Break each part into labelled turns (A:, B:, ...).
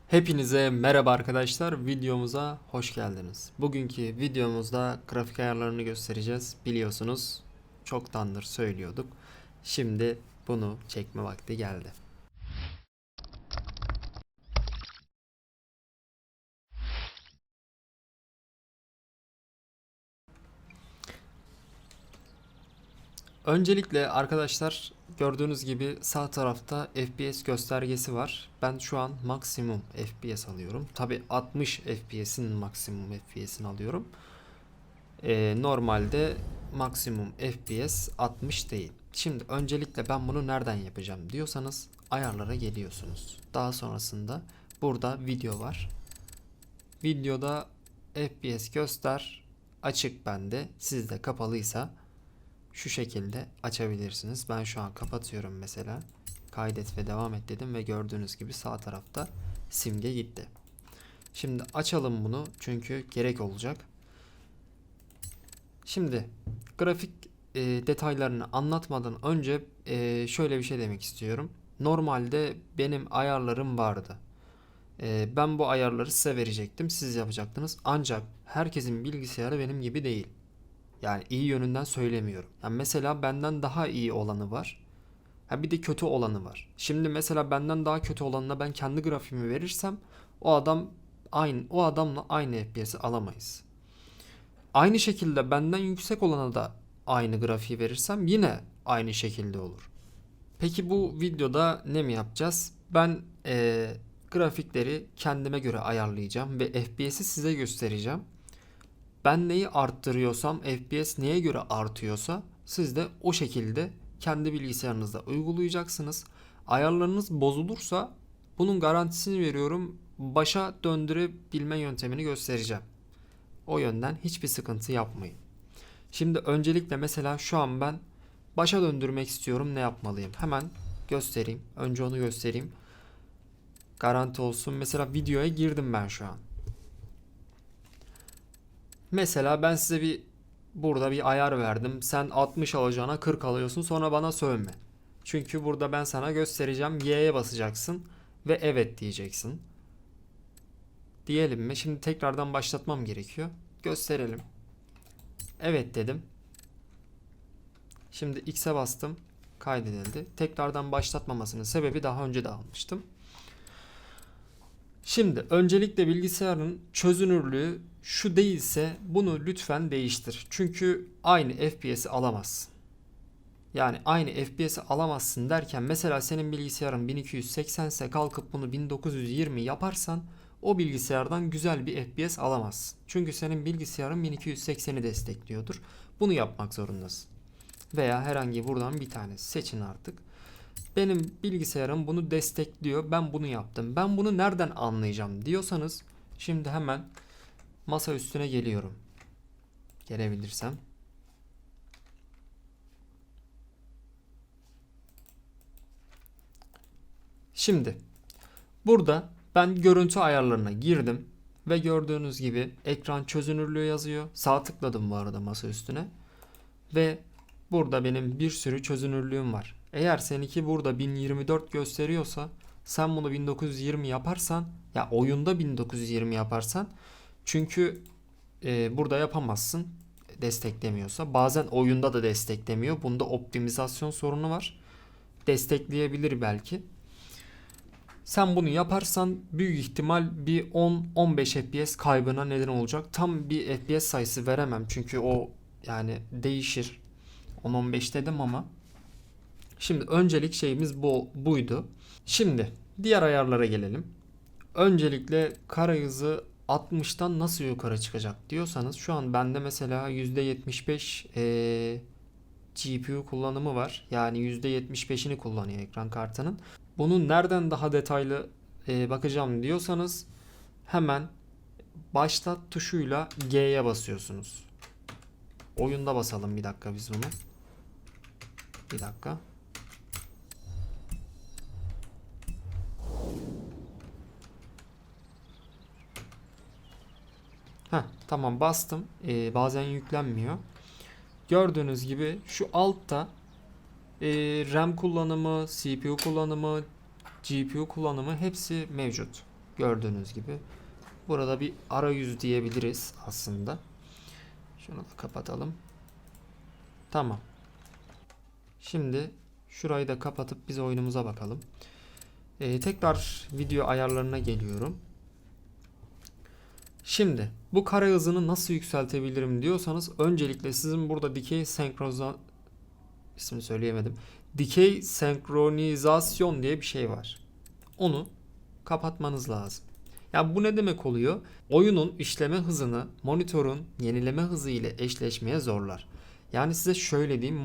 A: Hepinize merhaba arkadaşlar. Videomuza hoş geldiniz. Bugünkü videomuzda grafik ayarlarını göstereceğiz. Biliyorsunuz çoktandır söylüyorduk. Şimdi bunu çekme vakti geldi. Öncelikle arkadaşlar gördüğünüz gibi sağ tarafta FPS göstergesi var. Ben şu an maksimum FPS alıyorum. Tabi 60 FPS'in maksimum FPS'ini alıyorum. Normalde maksimum FPS 60 değil. Şimdi öncelikle ben bunu nereden yapacağım diyorsanız ayarlara geliyorsunuz. Daha sonrasında burada video var. Videoda FPS göster açık bende. Sizde kapalıysa şu şekilde açabilirsiniz. Ben şu an kapatıyorum mesela. Kaydet ve devam et dedim ve gördüğünüz gibi sağ tarafta simge gitti. Şimdi açalım bunu çünkü gerek olacak. Şimdi grafik detaylarını anlatmadan önce şöyle bir şey demek istiyorum. Normalde benim ayarlarım vardı. Ben bu ayarları size verecektim. Siz yapacaktınız. Ancak herkesin bilgisayarı benim gibi değil. Yani iyi yönünden söylemiyorum. Yani mesela benden daha iyi olanı var. Ha bir de kötü olanı var. Şimdi mesela benden daha kötü olanına ben kendi grafiğimi verirsem o adamla aynı FPS'i alamayız. Aynı şekilde benden yüksek olana da aynı grafiği verirsem yine aynı şekilde olur. Peki bu videoda ne mi yapacağız? Ben grafikleri kendime göre ayarlayacağım ve FPS'i size göstereceğim. Ben neyi arttırıyorsam FPS neye göre artıyorsa siz de o şekilde kendi bilgisayarınızda uygulayacaksınız. Ayarlarınız bozulursa bunun garantisini veriyorum. Başa döndürebilme yöntemini göstereceğim. O yönden hiçbir sıkıntı yapmayın. Şimdi öncelikle mesela şu an ben başa döndürmek istiyorum. Ne yapmalıyım? Hemen göstereyim. Önce onu göstereyim. Garanti olsun. Mesela videoya girdim ben şu an. Mesela ben size burada bir ayar verdim. Sen 60 alacağına 40 alıyorsun. Sonra bana sövme. Çünkü burada ben sana göstereceğim. Y'ye basacaksın ve evet diyeceksin. Diyelim mi? Şimdi tekrardan başlatmam gerekiyor. Gösterelim. Evet dedim. Şimdi X'e bastım. Kaydedildi. Tekrardan başlatmamasının sebebi daha önce de almıştım. Şimdi öncelikle bilgisayarın çözünürlüğü şu değilse bunu lütfen değiştir. Çünkü aynı FPS'i alamazsın. Yani aynı FPS'i alamazsın derken mesela senin bilgisayarın 1280 ise kalkıp bunu 1920 yaparsan o bilgisayardan güzel bir FPS alamazsın. Çünkü senin bilgisayarın 1280'i destekliyordur. Bunu yapmak zorundasın. Veya herhangi buradan bir tane seçin artık. Benim bilgisayarım bunu destekliyor. Ben bunu yaptım. Ben bunu nereden anlayacağım diyorsanız şimdi hemen masa üstüne geliyorum. Gelebilirsem. Şimdi burada ben görüntü ayarlarına girdim ve gördüğünüz gibi ekran çözünürlüğü yazıyor. Sağ tıkladım bu arada masa üstüne ve burada benim bir sürü çözünürlüğüm var. Eğer seninki burada 1024 gösteriyorsa sen bunu 1920 yaparsan ya oyunda 1920 yaparsan çünkü burada yapamazsın desteklemiyorsa. Bazen oyunda da desteklemiyor. Bunda optimizasyon sorunu var. Destekleyebilir belki. Sen bunu yaparsan büyük ihtimal bir 10-15 FPS kaybına neden olacak. Tam bir FPS sayısı veremem çünkü o yani değişir. 10-15 dedim ama. Şimdi öncelik şeyimiz buydu. Şimdi diğer ayarlara gelelim. Öncelikle kara hızı 60'tan nasıl yukarı çıkacak diyorsanız şu an bende mesela %75 GPU kullanımı var. Yani %75'ini kullanıyor ekran kartının. Bunu nereden daha detaylı bakacağım diyorsanız hemen başlat tuşuyla G'ye basıyorsunuz. Oyunda basalım bir dakika biz bunu. Bir dakika. Tamam bastım. Bazen yüklenmiyor. Gördüğünüz gibi şu altta RAM kullanımı, CPU kullanımı, GPU kullanımı hepsi mevcut. Gördüğünüz gibi. Burada bir arayüz diyebiliriz aslında. Şunu da kapatalım. Tamam. Şimdi şurayı da kapatıp biz oyunumuza bakalım. Tekrar video ayarlarına geliyorum. Şimdi bu kare hızını nasıl yükseltebilirim diyorsanız öncelikle sizin burada dikey senkronizasyon diye bir şey var. Onu kapatmanız lazım. Ya bu ne demek oluyor? Oyunun işleme hızını monitörün yenileme hızı ile eşleşmeye zorlar. Yani size şöyle diyeyim,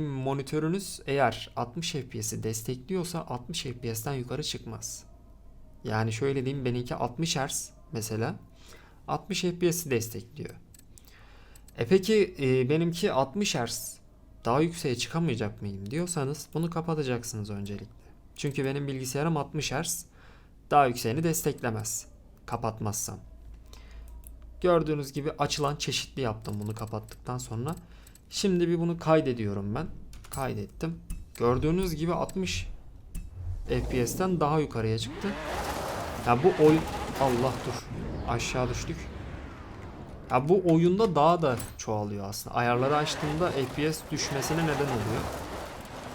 A: monitörünüz eğer 60 FPS'i destekliyorsa 60 FPS'ten yukarı çıkmaz. Yani şöyle diyeyim, benimki 60 Hz mesela 60 FPS'i destekliyor. Peki benimki 60 Hz, daha yükseğe çıkamayacak mıyım diyorsanız bunu kapatacaksınız öncelikle. Çünkü benim bilgisayarım 60 Hz, daha yükseğini desteklemez kapatmazsam. Gördüğünüz gibi açılan çeşitli yaptım bunu kapattıktan sonra. Şimdi bir bunu kaydediyorum ben. Kaydettim. Gördüğünüz gibi 60 FPS'ten daha yukarıya çıktı. Ya bu oyun... Allah dur. Aşağı düştük. Ya bu oyunda daha da çoğalıyor aslında. Ayarları açtığımda FPS düşmesine neden oluyor.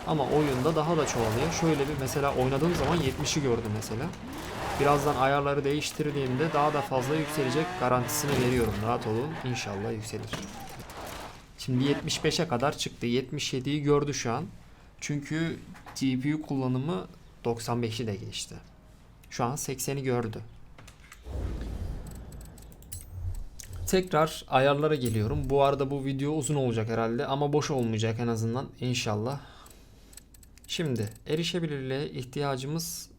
A: Ama oyunda daha da çoğalıyor. Şöyle bir mesela oynadığım zaman 70'i gördüm mesela. Birazdan ayarları değiştirdiğimde daha da fazla yükselecek garantisini veriyorum. Rahat olun. İnşallah yükselir. Şimdi 75'e kadar çıktı. 77'yi gördü şu an. Çünkü GPU kullanımı 95'i de geçti. Şu an 80'i gördü. Tekrar ayarlara geliyorum. Bu arada bu video uzun olacak herhalde ama boş olmayacak en azından inşallah. Şimdi erişebilirliğe ihtiyacımız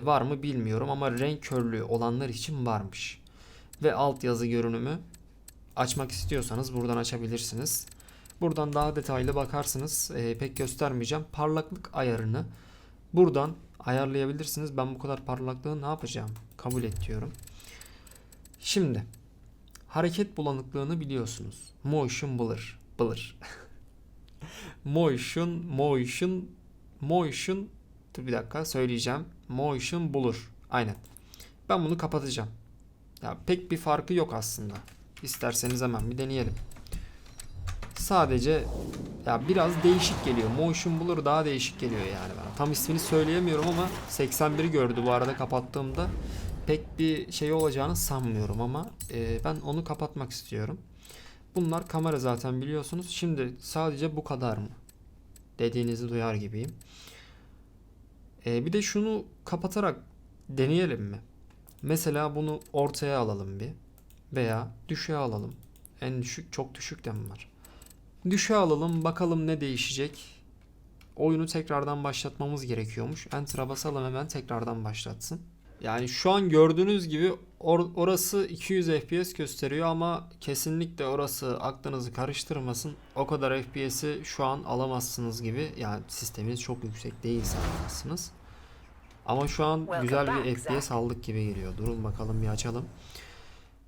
A: var mı bilmiyorum ama renk körlüğü olanlar için varmış. Ve altyazı görünümü açmak istiyorsanız buradan açabilirsiniz. Buradan daha detaylı bakarsınız. Pek göstermeyeceğim. Parlaklık ayarını buradan ayarlayabilirsiniz. Ben bu kadar parlaklığı ne yapacağım? Kabul et diyorum. Şimdi hareket bulanıklığını biliyorsunuz. Motion blur. Motion dur bir dakika söyleyeceğim. Motion blur. Aynen. Ben bunu kapatacağım. Ya pek bir farkı yok aslında. İsterseniz hemen bir deneyelim. Sadece ya biraz değişik geliyor. Motion blur daha değişik geliyor yani bana. Tam ismini söyleyemiyorum ama 81'i gördü bu arada kapattığımda. Pek bir şey olacağını sanmıyorum ama ben onu kapatmak istiyorum. Bunlar kamera zaten biliyorsunuz. Şimdi sadece bu kadar mı? Dediğinizi duyar gibiyim. Bir de şunu kapatarak deneyelim mi? Mesela bunu ortaya alalım bir. Veya düşüğe alalım. En düşük, çok düşük de mi var? Düşüğe alalım bakalım ne değişecek. Oyunu tekrardan başlatmamız gerekiyormuş. Enter'a basalım hemen tekrardan başlatsın. Yani şu an gördüğünüz gibi orası 200 FPS gösteriyor ama kesinlikle orası aklınızı karıştırmasın. O kadar FPS'i şu an alamazsınız gibi. Yani sisteminiz çok yüksek değilse alamazsınız. Ama şu an güzel bir FPS aldık gibi geliyor. Durun bakalım bir açalım.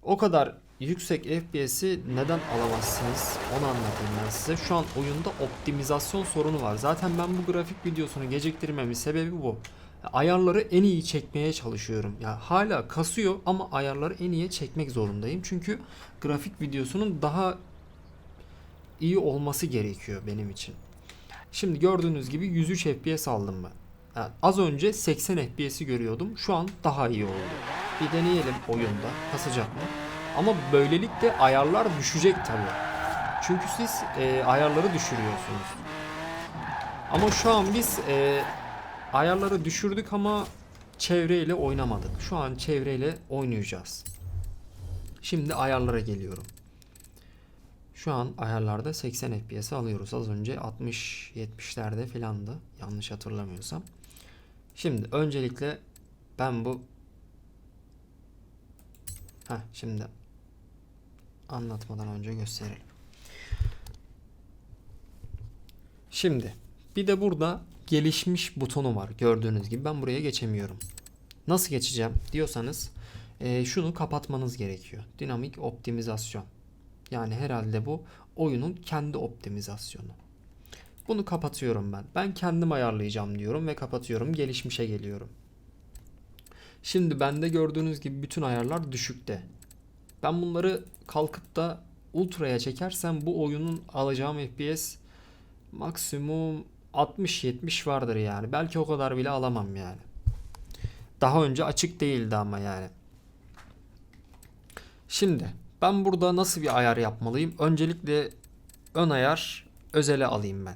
A: O kadar yüksek FPS'i neden alamazsınız? Onu anlatayım ben size. Şu an oyunda optimizasyon sorunu var. Zaten ben bu grafik videosunu geciktirmemin sebebi bu. Ayarları en iyi çekmeye çalışıyorum. Ya hala kasıyor ama ayarları en iyiye çekmek zorundayım. Çünkü grafik videosunun daha iyi olması gerekiyor benim için. Şimdi gördüğünüz gibi 103 FPS aldım ben. Yani az önce 80 FPS'i görüyordum. Şu an daha iyi oldu. Bir deneyelim oyunda. Kasacak mı? Ama böylelikle ayarlar düşecek tabii. Çünkü siz ayarları düşürüyorsunuz. Ama şu an biz ayarları düşürdük ama çevreyle oynamadık. Şu an çevreyle oynayacağız. Şimdi ayarlara geliyorum. Şu an ayarlarda 80 FPS alıyoruz. Az önce 60-70'lerde filandı. Yanlış hatırlamıyorsam. Şimdi öncelikle ben bu şimdi anlatmadan önce gösterelim. Şimdi bir de burada gelişmiş butonu var. Gördüğünüz gibi ben buraya geçemiyorum. Nasıl geçeceğim diyorsanız şunu kapatmanız gerekiyor. Dinamik optimizasyon. Yani herhalde bu oyunun kendi optimizasyonu. Bunu kapatıyorum ben. Ben kendim ayarlayacağım diyorum ve kapatıyorum. Gelişmişe geliyorum. Şimdi bende gördüğünüz gibi bütün ayarlar düşükte. Ben bunları kalkıp da ultra'ya çekersem bu oyunun alacağım FPS maksimum 60-70 vardır yani. Belki o kadar bile alamam yani. Daha önce açık değildi ama yani. Şimdi ben burada nasıl bir ayar yapmalıyım? Öncelikle ön ayar özele alayım ben.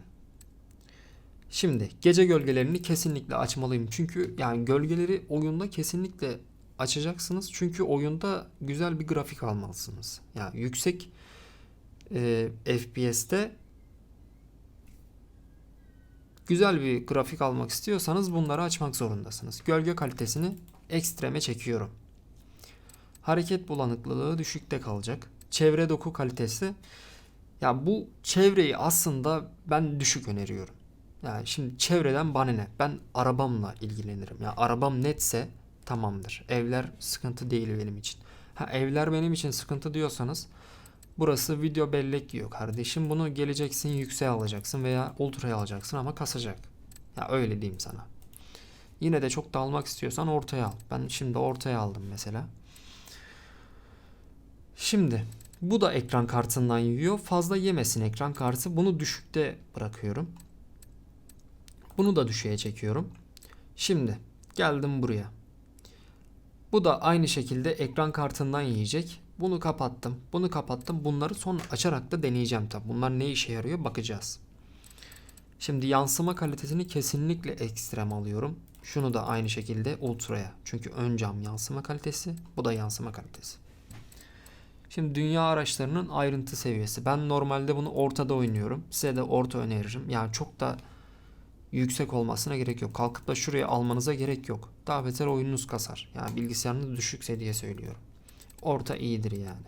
A: Şimdi gece gölgelerini kesinlikle açmalıyım. Çünkü yani gölgeleri oyunda kesinlikle açacaksınız. Çünkü oyunda güzel bir grafik almalısınız. Yani yüksek FPS'te güzel bir grafik almak istiyorsanız bunları açmak zorundasınız. Gölge kalitesini ekstreme çekiyorum. Hareket bulanıklılığı düşükte kalacak. Çevre doku kalitesi, ya bu çevreyi aslında ben düşük öneriyorum. Yani şimdi çevreden bana ne? Ben arabamla ilgilenirim. Ya arabam netse tamamdır. Evler sıkıntı değil benim için. Ha, evler benim için sıkıntı diyorsanız burası video bellek yiyor kardeşim. Bunu geleceksin yükseğe alacaksın veya ultra'ya alacaksın ama kasacak. Ya öyle diyeyim sana. Yine de çok da almak istiyorsan ortaya al. Ben şimdi ortaya aldım mesela. Şimdi bu da ekran kartından yiyor. Fazla yemesin ekran kartı. Bunu düşükte bırakıyorum. Bunu da düşüğe çekiyorum. Şimdi geldim buraya. Bu da aynı şekilde ekran kartından yiyecek. Bunu kapattım. Bunu kapattım. Bunları sonra açarak da deneyeceğim tabi. Bunlar ne işe yarıyor bakacağız. Şimdi yansıma kalitesini kesinlikle ekstrem alıyorum. Şunu da aynı şekilde ultra'ya. Çünkü ön cam yansıma kalitesi. Bu da yansıma kalitesi. Şimdi dünya araçlarının ayrıntı seviyesi. Ben normalde bunu ortada oynuyorum. Size de orta öneririm. Yani çok da yüksek olmasına gerek yok. Kalkıp da şuraya almanıza gerek yok. Daha beter oyununuz kasar. Yani bilgisayarınız düşükse diye söylüyorum. Orta iyidir yani.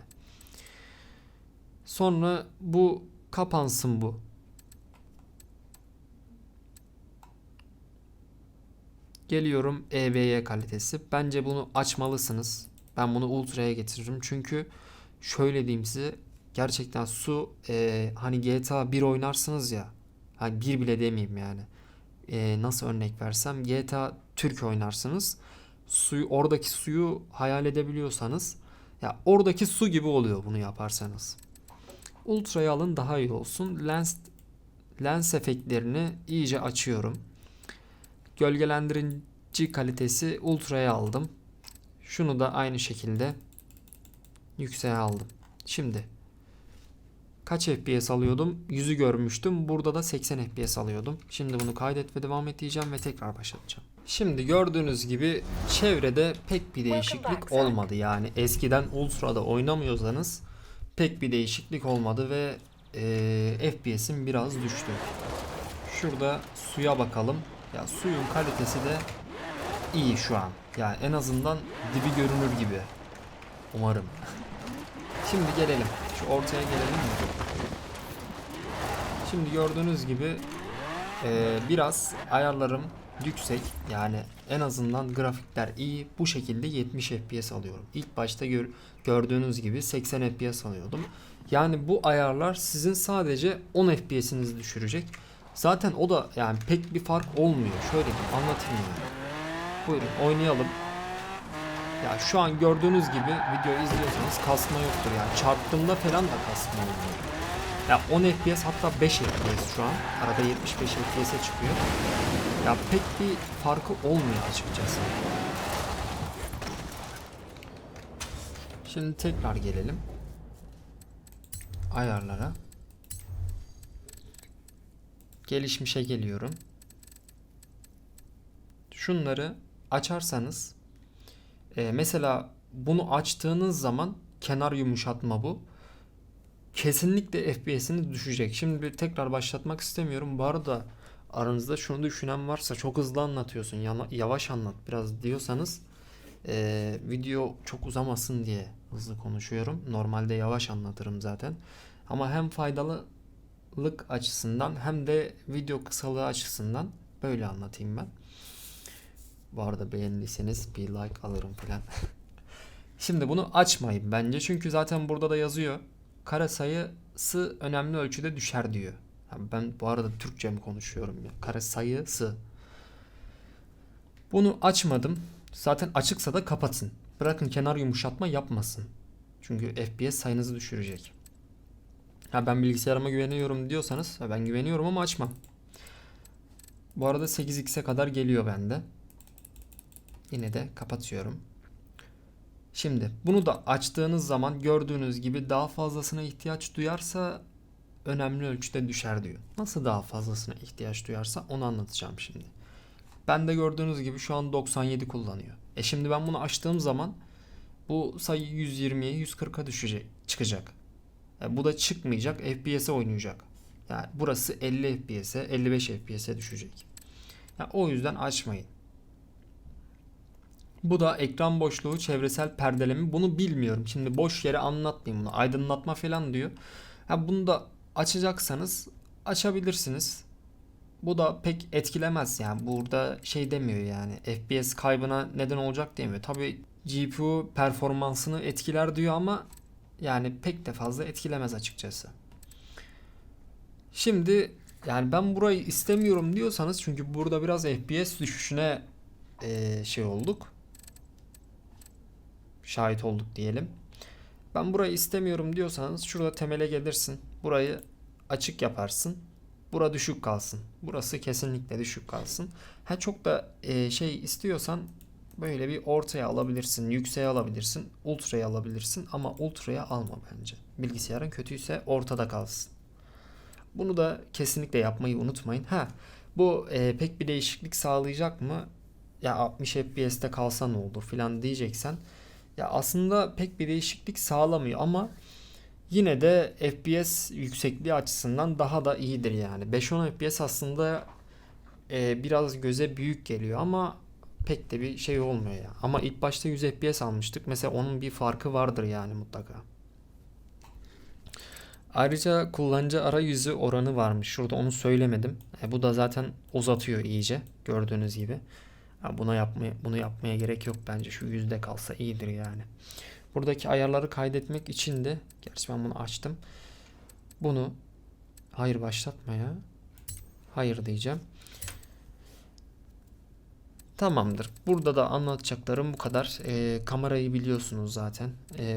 A: Sonra bu kapansın bu. Geliyorum EVY kalitesi. Bence bunu açmalısınız. Ben bunu ultra'ya getiririm. Çünkü şöyle diyeyim size. Gerçekten su hani GTA 1 oynarsınız ya. Hani 1 bile demeyeyim yani. Nasıl örnek versem, GTA Türk oynarsınız. Oradaki suyu hayal edebiliyorsanız ya oradaki su gibi oluyor bunu yaparsanız. Ultra'yı alın daha iyi olsun. Lens efektlerini iyice açıyorum. Gölgelendirici kalitesi ultra'ya aldım. Şunu da aynı şekilde yükseğe aldım. Şimdi kaç FPS alıyordum? 100'ü görmüştüm. Burada da 80 FPS alıyordum. Şimdi bunu kaydet ve devam et diyeceğim ve tekrar başlatacağım. Şimdi gördüğünüz gibi çevrede pek bir değişiklik olmadı. Yani eskiden Ultra'da oynamıyorsanız pek bir değişiklik olmadı ve FPS'im biraz düştü. Şurada suya bakalım. Ya suyun kalitesi de iyi şu an. Yani en azından dibi görünür gibi. Umarım. Şimdi gelelim. Şu ortaya gelelim mi? Şimdi gördüğünüz gibi biraz ayarlarım yüksek. Yani en azından grafikler iyi. Bu şekilde 70 FPS alıyorum. İlk başta gördüğünüz gibi 80 FPS alıyordum. Yani bu ayarlar sizin sadece 10 FPS'inizi düşürecek. Zaten o da yani pek bir fark olmuyor. Şöyle bir anlatayım yani. Buyurun oynayalım. Ya şu an gördüğünüz gibi video izliyorsanız kasma yoktur yani. Çarptığımda falan da kasma olmuyor. Ya 10 FPS hatta 5 FPS şu an. Arada 75 FPS'e çıkıyor. Ya pek bir farkı olmuyor açıkçası. Şimdi tekrar gelelim ayarlara. Gelişmişe geliyorum. Şunları açarsanız mesela bunu açtığınız zaman kenar yumuşatma bu. Kesinlikle FPS'iniz düşecek. Şimdi bir tekrar başlatmak istemiyorum. Bu arada aranızda şunu düşünen varsa çok hızlı anlatıyorsun, yavaş anlat biraz diyorsanız video çok uzamasın diye hızlı konuşuyorum. Normalde yavaş anlatırım zaten. Ama hem faydalılık açısından hem de video kısalığı açısından böyle anlatayım ben. Bu arada beğendiyseniz bir like alırım falan. Şimdi bunu açmayın bence. Çünkü zaten burada da yazıyor. Kare sayısı önemli ölçüde düşer diyor. Ben bu arada Türkçe mi konuşuyorum ya? Kare sayısı. Bunu açmadım. Zaten açıksa da kapatın. Bırakın kenar yumuşatma yapmasın. Çünkü FPS sayınızı düşürecek. Ben bilgisayarıma güveniyorum diyorsanız ben güveniyorum ama açmam. Bu arada 8x'e kadar geliyor bende. Yine de kapatıyorum. Şimdi bunu da açtığınız zaman gördüğünüz gibi daha fazlasına ihtiyaç duyarsa önemli ölçüde düşer diyor. Nasıl daha fazlasına ihtiyaç duyarsa onu anlatacağım şimdi. Ben de gördüğünüz gibi şu an 97 kullanıyor. Şimdi ben bunu açtığım zaman bu sayı 120'ye 140'a düşecek, çıkacak. Bu da çıkmayacak, FPS'e oynayacak. Yani burası 50 FPS'e, 55 FPS'e düşecek. O yüzden açmayın. Bu da ekran boşluğu, çevresel perdeleme. Bunu bilmiyorum. Şimdi boş yere anlatmayayım bunu. Aydınlatma falan diyor. Bunu da açacaksanız açabilirsiniz. Bu da pek etkilemez yani. Burada şey demiyor yani. FPS kaybına neden olacak demiyor. Tabii GPU performansını etkiler diyor ama yani pek de fazla etkilemez açıkçası. Şimdi yani ben burayı istemiyorum diyorsanız, çünkü burada biraz FPS düşüşüne şey olduk. Şahit olduk diyelim. Ben burayı istemiyorum diyorsanız şurada temele gelirsin. Burayı açık yaparsın. Bura düşük kalsın. Burası kesinlikle düşük kalsın. Çok da şey istiyorsan böyle bir ortaya alabilirsin. Yükseğe alabilirsin. Ultra'ya alabilirsin. Ama ultra'ya alma bence. Bilgisayarın kötüyse ortada kalsın. Bunu da kesinlikle yapmayı unutmayın. Bu pek bir değişiklik sağlayacak mı? Ya 60 FPS'te kalsa ne olur filan diyeceksen. Ya aslında pek bir değişiklik sağlamıyor ama yine de FPS yüksekliği açısından daha da iyidir yani. 5-10 FPS aslında biraz göze büyük geliyor ama pek de bir şey olmuyor ya. Ama ilk başta 100 FPS almıştık. Mesela onun bir farkı vardır yani mutlaka. Ayrıca kullanıcı arayüzü oranı varmış. Şurada onu söylemedim. Bu da zaten uzatıyor iyice gördüğünüz gibi. Bunu yapmaya gerek yok bence. Şu yüzde kalsa iyidir yani. Buradaki ayarları kaydetmek için de, gerçi ben bunu açtım. Bunu hayır başlatmaya. Hayır diyeceğim. Tamamdır. Burada da anlatacaklarım bu kadar. Kamerayı biliyorsunuz zaten.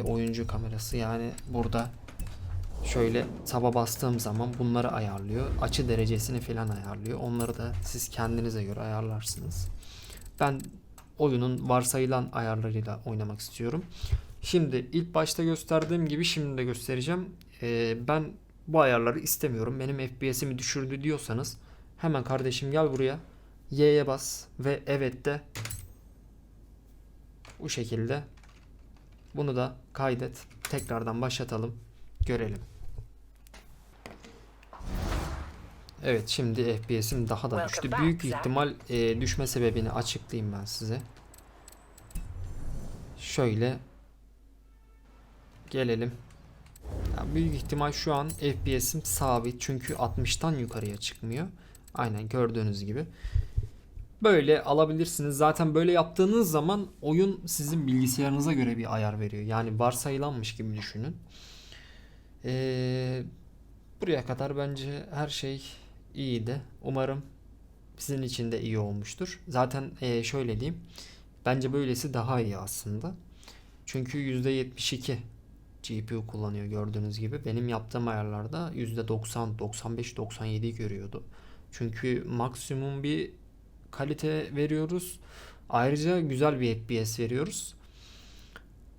A: Oyuncu kamerası. Yani burada şöyle taba bastığım zaman bunları ayarlıyor. Açı derecesini falan ayarlıyor. Onları da siz kendinize göre ayarlarsınız. Ben oyunun varsayılan ayarlarıyla oynamak istiyorum. Şimdi ilk başta gösterdiğim gibi şimdi de göstereceğim. Ben bu ayarları istemiyorum. Benim FPS'imi düşürdü diyorsanız hemen kardeşim gel buraya. Y'ye bas ve evet de, bu şekilde. Bunu da kaydet. Tekrardan başlatalım. Görelim. Evet, şimdi FPS'im daha da düştü. Büyük ihtimal düşme sebebini açıklayayım ben size. Şöyle gelelim. Büyük ihtimal şu an FPS'im sabit çünkü 60'tan yukarıya çıkmıyor. Aynen gördüğünüz gibi. Böyle alabilirsiniz. Zaten böyle yaptığınız zaman oyun sizin bilgisayarınıza göre bir ayar veriyor. Yani varsayılanmış gibi düşünün. Buraya kadar bence her şey iyiydi. Umarım sizin için de iyi olmuştur. Zaten şöyle diyeyim. Bence böylesi daha iyi aslında. Çünkü %72 GPU kullanıyor gördüğünüz gibi. Benim yaptığım ayarlarda %90, 95, 97 görüyordu. Çünkü maksimum bir kalite veriyoruz. Ayrıca güzel bir FPS veriyoruz.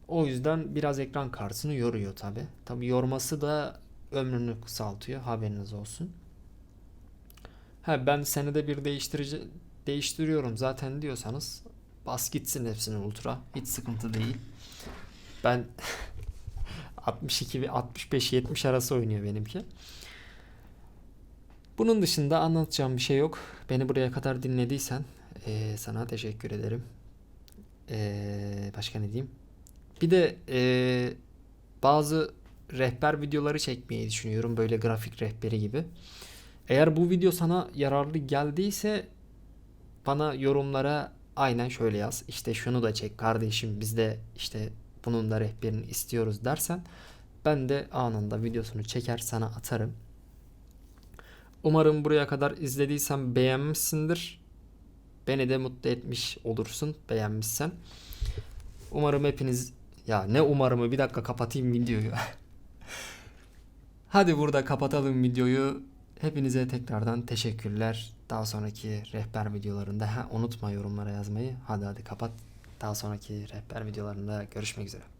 A: O yüzden biraz ekran kartını yoruyor tabi. Tabi yorması da ömrünü kısaltıyor. Haberiniz olsun. Ben senede bir değiştiriyorum zaten diyorsanız bas gitsin hepsini ultra. Hiç sıkıntı değil. Ben 62 ve 65-70 arası oynuyor benimki. Bunun dışında anlatacağım bir şey yok. Beni buraya kadar dinlediysen sana teşekkür ederim. Başka ne diyeyim? Bir de bazı rehber videoları çekmeyi düşünüyorum. Böyle grafik rehberi gibi. Eğer bu video sana yararlı geldiyse bana yorumlara aynen şöyle yaz. İşte şunu da çek kardeşim, biz de işte bunun da rehberini istiyoruz dersen ben de anında videosunu çeker sana atarım. Umarım buraya kadar izlediysen beğenmişsindir. Beni de mutlu etmiş olursun beğenmişsen. Umarım hepiniz... Ya ne umarımı, bir dakika kapatayım videoyu. Hadi burada kapatalım videoyu. Hepinize tekrardan teşekkürler. Daha sonraki rehber videolarında unutma yorumlara yazmayı. Hadi kapat. Daha sonraki rehber videolarında görüşmek üzere.